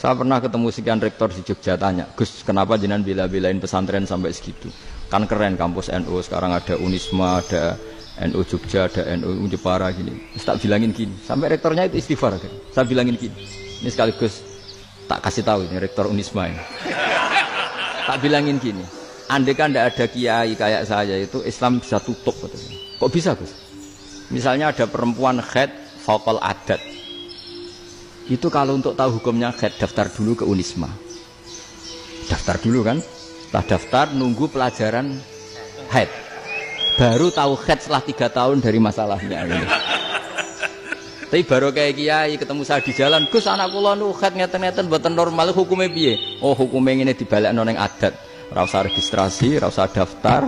Saya pernah ketemu sekian rektor di Jogja, tanya, Gus, kenapa jenengan bela-belain pesantren sampai segitu? Kan keren kampus NU, sekarang ada Unisma, ada NU Jogja, ada NU Jepara gini. Terus tak bilangin gini, sampai rektornya itu istighfar kan. Saya bilangin gini, ini sekaligus tak kasih tahu ini rektor Unisma ini. Tak bilangin gini, andai kan tidak ada kiai kayak saya itu Islam bisa tutup. Katanya. Kok bisa Gus? Misalnya ada perempuan haid faqal adat. Itu kalau untuk tahu hukumnya haid daftar dulu ke Unisma. Daftar dulu kan? Setelah daftar nunggu pelajaran haid. Baru tahu haid setelah 3 tahun dari masalahnya. Tapi baru kayak kiai ketemu saya di jalan, Gus anak kula nu haid ngeten-ngeten mboten normal hukumnya piye? Oh hukumnya ngene dibalekno ning adat. Ora usah registrasi, ora usah daftar.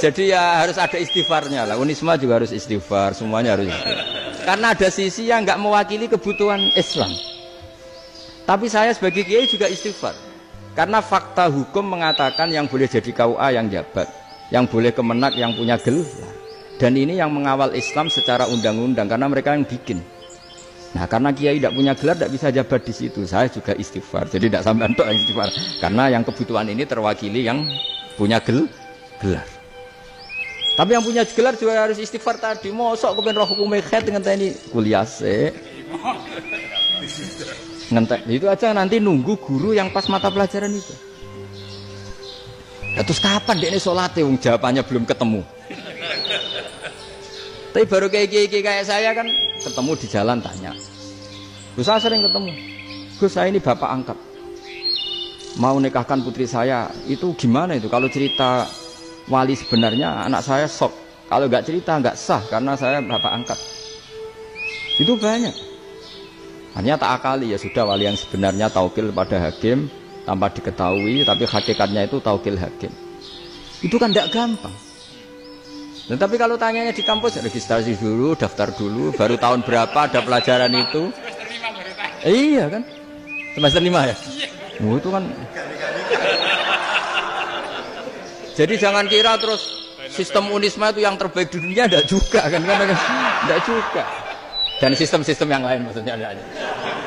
Jadi ya harus ada istighfarnya lah. Unisma juga harus istighfar, semuanya harus istighfar. Karena ada sisi yang nggak mewakili kebutuhan Islam. Tapi saya sebagai kiai juga istighfar. Karena fakta hukum mengatakan yang boleh jadi KUA yang jabat, yang boleh kemenak yang punya gelar. Dan ini yang mengawal Islam secara undang-undang karena mereka yang bikin. Nah karena kiai tidak punya gelar tidak bisa jabat di situ. Saya juga istighfar. Jadi tidak sampai untuk istighfar. Karena yang kebutuhan ini terwakili yang punya gelar. Tapi yang punya gelar juga harus istighfar tadi. Mosok kepen roh hukum haid dengan tni kuliah se. Ngentek itu aja nanti nunggu guru yang pas mata pelajaran itu. Ya, terus kapan dia ini sholatnya? Jawabannya belum ketemu. Tapi baru kayak saya kan ketemu di jalan tanya. Gus saya sering ketemu. Gus saya ini bapak angkat. Mau nikahkan putri saya itu gimana itu? Kalau cerita wali sebenarnya anak saya sok. Kalau nggak cerita nggak sah karena saya bapak angkat. Itu banyak. Hanya tak akali ya sudah wali yang sebenarnya taukil pada hakim tanpa diketahui tapi hakikatnya itu taukil hakim. Itu kan tidak gampang. Dan tapi kalau tanyanya di kampus registrasi dulu, daftar dulu, baru tahun berapa ada pelajaran itu? Iya kan? Semester 5 ya? Oh, itu kan. Jadi jangan kira terus sistem Unisma itu yang terbaik di dunia, tidak juga kan? Tidak juga. Dan sistem-sistem yang lain maksudnya ada aja.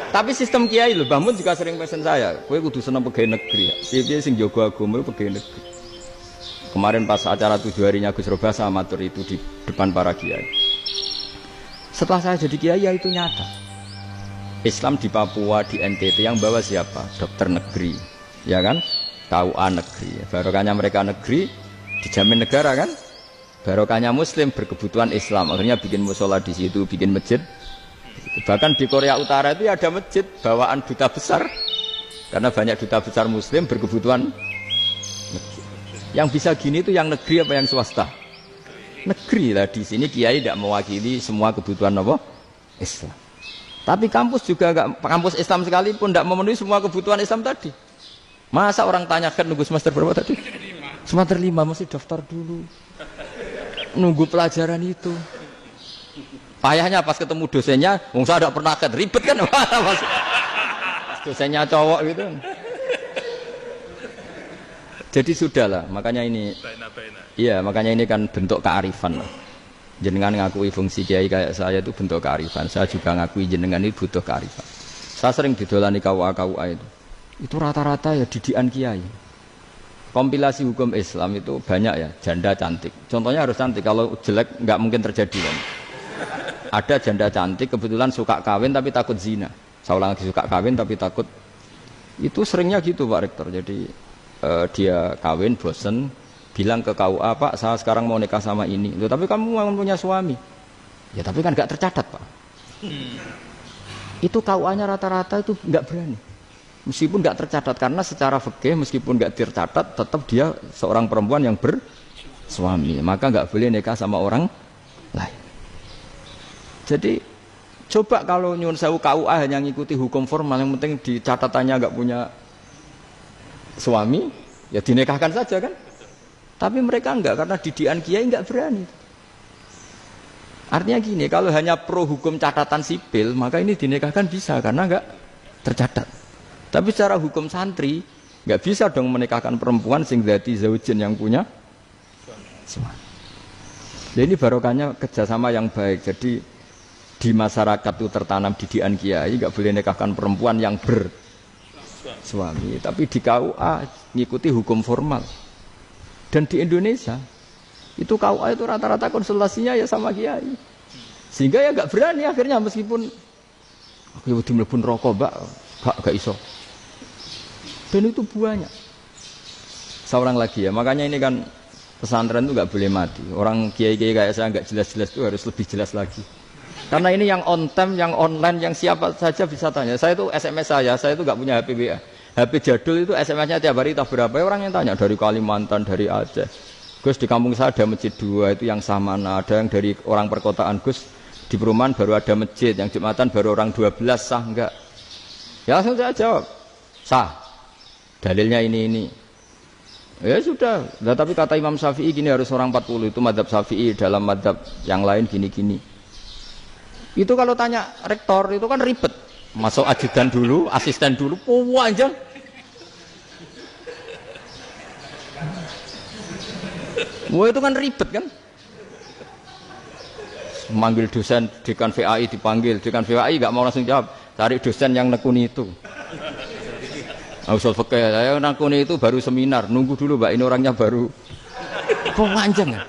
Tapi sistem kiai loh, Bamun juga sering pesen saya, kowe kudu seneng pegawai negeri ya. Piye sing jaga agama pegawai negeri. Kemarin pas acara 7 harinya Gus Robasa matur itu di depan para kiai. Setelah saya jadi kiai ya itu nyata. Islam di Papua, di NTT yang bawa siapa? Dokter negeri, ya kan? KUA negeri. Barokahnya mereka negeri dijamin negara kan? Barokahnya Muslim berkebutuhan Islam. Akhirnya bikin musola di situ, bikin masjid. Bahkan di Korea Utara itu ada masjid bawaan duta besar. Karena banyak duta besar Muslim berkebutuhan negeri. Yang bisa gini itu yang negeri apa yang swasta? Negeri lah. Di sini kiai tidak mewakili semua kebutuhan apa? Islam. Tapi kampus juga enggak, kampus Islam sekalipun tidak memenuhi semua kebutuhan Islam tadi. Masa orang tanya kan nunggu semester berapa tadi? Semester 5 masih daftar dulu. Nunggu pelajaran itu. Payahnya pas ketemu dosennya, wong saya tidak pernah ribet kan? Pas dosennya cowok gitu. Jadi sudahlah, makanya ini. Iya, makanya ini kan bentuk kearifan lah. Jenengan ngakui fungsi kiai kayak saya itu bentuk kearifan. Saya juga ngakui jenengan ini butuh kearifan. Saya sering didolani KUA itu. Itu rata-rata ya didikan kiai. Kompilasi hukum Islam itu banyak ya, janda cantik. Contohnya harus cantik, kalau jelek nggak mungkin terjadi kan. Ada janda cantik kebetulan suka kawin tapi takut zina. Saya ulang lagi, suka kawin tapi takut. Itu seringnya gitu Pak Rektor. Jadi dia kawin bosen, bilang ke KUA, Pak saya sekarang mau nikah sama ini. Loh, tapi kamu mau punya suami. Ya tapi kan nggak tercatat Pak. Itu KUA-nya rata-rata itu nggak berani. Meskipun nggak tercatat karena secara fikih meskipun nggak tercatat tetap dia seorang perempuan yang bersuami, maka nggak boleh nikah sama orang lain. Jadi coba kalau nyun sewu KUA hanya ngikuti hukum formal, yang penting di catatannya nggak punya suami, ya dinikahkan saja kan. Tapi mereka enggak, karena didikan kiai nggak berani. Artinya gini, kalau hanya pro hukum catatan sipil, maka ini dinikahkan bisa karena nggak tercatat. Tapi secara hukum santri nggak bisa dong menikahkan perempuan sing dzati zaujin yang punya suami. Jadi ini barokahnya kerjasama yang baik. Jadi di masyarakat itu tertanam didikan kiai nggak boleh nikahkan perempuan yang bersuami, tapi di KUA ngikuti hukum formal. Dan di Indonesia itu KUA itu rata-rata konsultasinya ya sama kiai, sehingga ya nggak berani akhirnya meskipun aku ya mlebu rokok mbak gak iso. Dan itu banyak. Seorang lagi ya, makanya ini kan pesantren itu nggak boleh mati. Orang kiai-kiai kayak saya nggak jelas-jelas itu harus lebih jelas lagi. Karena ini yang on time, yang online, yang siapa saja bisa tanya. Saya itu SMS saya itu nggak punya HP WA. HP jadul itu SMS-nya tiap hari tak berapa. Orang yang tanya dari Kalimantan, dari Aceh. Gus di kampung saya ada masjid 2 itu yang sah mana? Ada yang dari orang perkotaan Gus di perumahan baru ada masjid, yang Jumatan baru orang 12 sah enggak? Ya langsung saya jawab sah. Dalilnya ini. Ya sudah. Nah, tapi kata Imam Syafi'i gini harus orang 40 itu madzhab Syafi'i, dalam madzhab yang lain gini-gini. Itu kalau tanya rektor itu kan ribet. Masuk ajudan dulu, asisten dulu, panjang. Wah itu kan ribet kan. Manggil dosen dekan VAI dipanggil, dekan VAI nggak mau langsung jawab, cari dosen yang nekuni itu. Usul fikih saya nekuni itu baru seminar, nunggu dulu mbak ini orangnya baru. Panjang kan.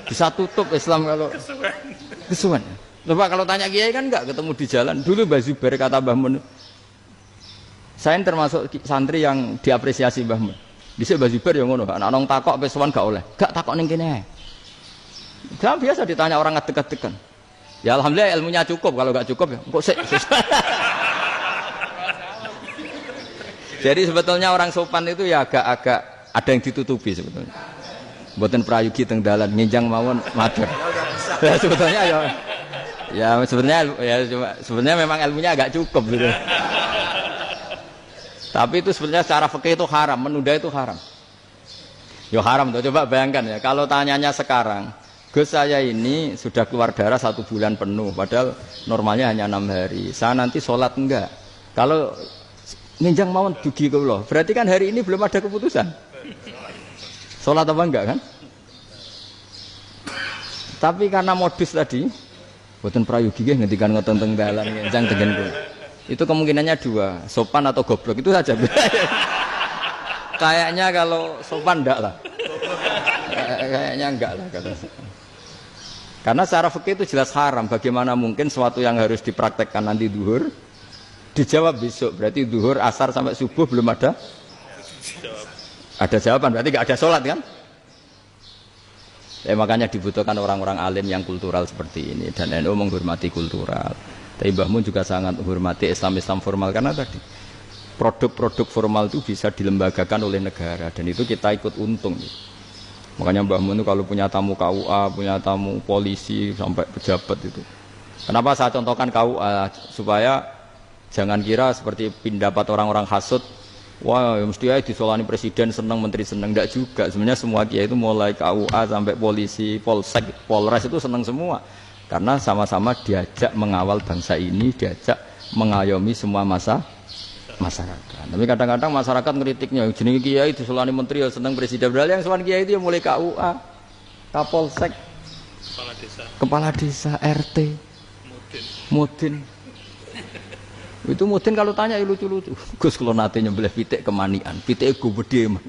Bisa tutup Islam kalau kesuwen. Coba kalau tanya kiai kan enggak ketemu di jalan. Dulu Mbah Zubair kata Mbah Mun. Saya termasuk santri yang diapresiasi Mbah Mun. Dhisik Mbah Zubair ya ngono, anak nong takok pesuwan gak oleh. Gak takok ning kene. Jangan biasa ditanya orang ngadeg-adegan. Ya alhamdulillah ilmunya cukup, kalau enggak cukup ya kok sik. Jadi sebetulnya orang sopan itu ya agak-agak ada yang ditutupi sebetulnya. Mboten prayogi teng dalan nginjang mawon matur. Ya sebetulnya ya sebenarnya memang ilmunya agak cukup gitu. Tapi itu sebenarnya secara fikih itu haram, menunda itu haram. Ya haram tuh, coba bayangkan ya, kalau tanyanya sekarang, Gus saya ini sudah keluar darah 1 bulan penuh, padahal normalnya hanya 6 hari. Saya nanti sholat enggak? Kalau nginjang mawon dugi kula, berarti kan hari ini belum ada keputusan. Sholat apa enggak kan? Tapi karena modus tadi, boten prayogi nggih ngendikan ngoten teng dalan ngenjang tengen kula. Itu kemungkinannya 2, sopan atau goblok itu saja. Kayaknya kalau sopan enggak lah. Kayaknya enggak lah kata. Karena secara fikih itu jelas haram. Bagaimana mungkin sesuatu yang harus dipraktekkan nanti duhur dijawab besok? Berarti duhur, asar sampai subuh belum ada. Ada jawaban, berarti enggak ada sholat kan? Ya, makanya dibutuhkan orang-orang alim yang kultural seperti ini, dan NU menghormati kultural. Tapi Mbah Mun juga sangat menghormati Islam formal, karena tadi produk-produk formal itu bisa dilembagakan oleh negara, dan itu kita ikut untung. Makanya Mbah Mun itu kalau punya tamu KUA, punya tamu polisi sampai pejabat itu. Kenapa saya contohkan KUA? Supaya jangan kira seperti pendapat orang-orang hasud. Wah, mesti aja disolani presiden senang, menteri senang. Enggak juga. Sebenarnya semua kiai itu mulai KUA sampai polisi, polsek, polres itu senang semua. Karena sama-sama diajak mengawal bangsa ini, diajak mengayomi semua masyarakat. Tapi kadang-kadang masyarakat ngeritiknya, jenenge kiai disolani menteri ya senang presiden. Berarti yang sowan kiai itu ya mulai KUA, Kapolsek, kepala desa, RT, Mudin. Itu mungkin kalau tanya ya lucu-lucu. Gus kalau nate nyembelih pitik kemanian, pitik gue gede mah.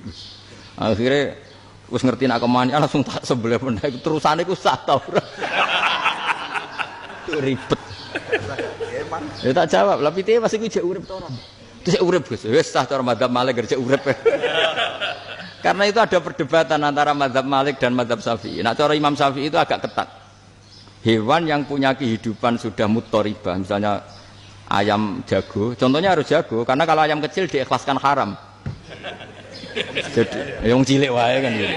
Akhirnya gus ngerti nak kemanian langsung tak sebelah benda. Terusannya gue satu ribet. Ya tak jawab. Lah pitik pasti gue cek urip orang. Terus urip Gus. Wes sah cara madzhab Malik kerja urip. Karena itu ada perdebatan antara madzhab Malik dan madzhab Syafi'i. Nah cara Imam Syafi'i itu agak ketat. Hewan yang punya kehidupan sudah mutharibah, misalnya ayam jago, contohnya harus jago, karena kalau ayam kecil diikhlaskan haram. Jadi yang cilik wae kan gitu.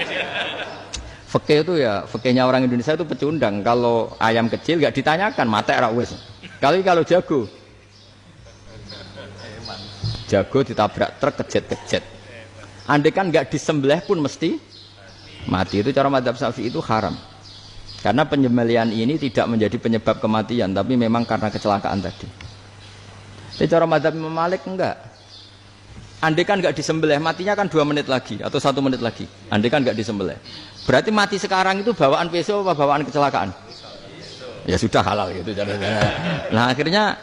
Fikih itu ya, fikihnya orang Indonesia itu pecundang. Kalau ayam kecil enggak ditanyakan, mate ra wis. Kalau jago. Jago ditabrak truk kejet-kejet. Andai kan enggak disembelih pun mesti mati. Itu cara madzhab Syafi'i itu haram. Karena penyembelihan ini tidak menjadi penyebab kematian, tapi memang karena kecelakaan tadi. Tapi cara madzhab Imam Malik enggak. Andai kan enggak disembelih, matinya kan 2 menit lagi atau 1 menit lagi. Andai kan enggak disembelih. Berarti mati sekarang itu bawaan pisau apa bawaan kecelakaan? Ya sudah halal gitu. Nah akhirnya